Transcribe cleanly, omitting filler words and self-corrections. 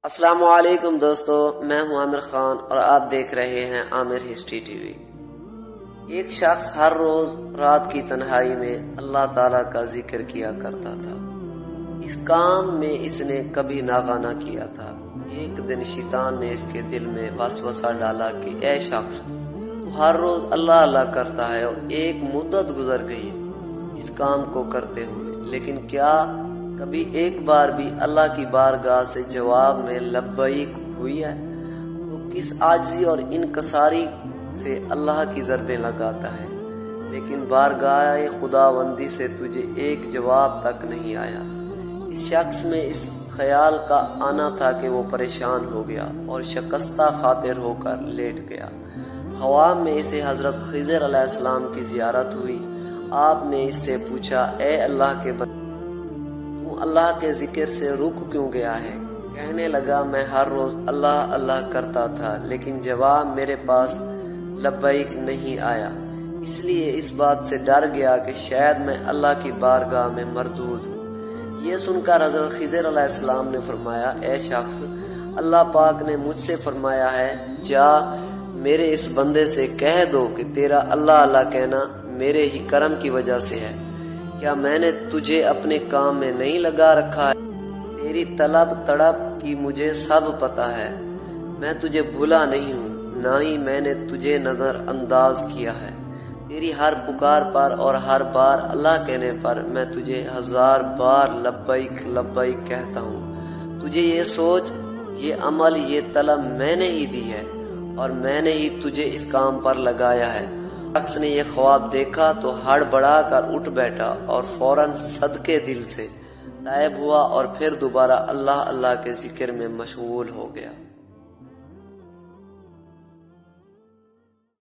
السلام علیکم دوستو، میں ہوں عامر خان اور آپ دیکھ رہے ہیں عامر ہسٹری ٹی وی۔ ایک شخص ہر روز رات کی تنہائی میں اللہ تعالیٰ کا ذکر کیا کرتا تھا۔ اس کام میں اس نے کبھی ناغہ کیا تھا۔ ایک دن شیطان نے اس کے دل میں وسوسہ ڈالا کہ اے شخص، تو ہر روز اللہ اللہ کرتا ہے اور ایک مدت گزر گئی اس کام کو کرتے ہوئے، لیکن کیا کبھی ایک بار بھی اللہ کی بارگاہ سے جواب میں لبیک ہوئی ہے؟ تو کس عاجزی اور انکساری سے اللہ کی ضربیں لگاتا ہے، لیکن بارگاہ خداوندی سے تجھے ایک جواب تک نہیں آیا۔ اس شخص میں اس خیال کا آنا تھا کہ وہ پریشان ہو گیا اور شکستہ خاطر ہو کر لیٹ گیا۔ خواب میں اسے حضرت خضر علیہ السلام کی زیارت ہوئی۔ آپ نے اس سے پوچھا، اے اللہ کے بندے، اللہ کے ذکر سے رک کیوں گیا ہے؟ کہنے لگا، میں ہر روز اللہ اللہ کرتا تھا، لیکن جواب میرے پاس لبیک نہیں آیا، اس لیے اس بات سے ڈر گیا کہ شاید میں اللہ کی بارگاہ میں مردود ہوں۔ یہ سن کر حضرت خضر علیہ السلام نے فرمایا، اے شخص، اللہ پاک نے مجھ سے فرمایا ہے، جا میرے اس بندے سے کہہ دو کہ تیرا اللہ اللہ کہنا میرے ہی کرم کی وجہ سے ہے۔ کیا میں نے تجھے اپنے کام میں نہیں لگا رکھا ہے؟ تیری طلب تڑپ کی مجھے سب پتہ ہے۔ میں تجھے بھولا نہیں ہوں، نہ ہی میں نے تجھے نظر انداز کیا ہے۔ تیری ہر پکار پر اور ہر بار اللہ کہنے پر میں تجھے 1000 بار لبیک لبیک کہتا ہوں۔ تجھے یہ سوچ، یہ عمل، یہ طلب میں نے ہی دی ہے اور میں نے ہی تجھے اس کام پر لگایا ہے۔ شخص نے یہ خواب دیکھا تو ہڑبڑا کر اٹھ بیٹھا اور فوراً صدقے دل سے تائب ہوا اور پھر دوبارہ اللہ اللہ کے ذکر میں مشغول ہو گیا۔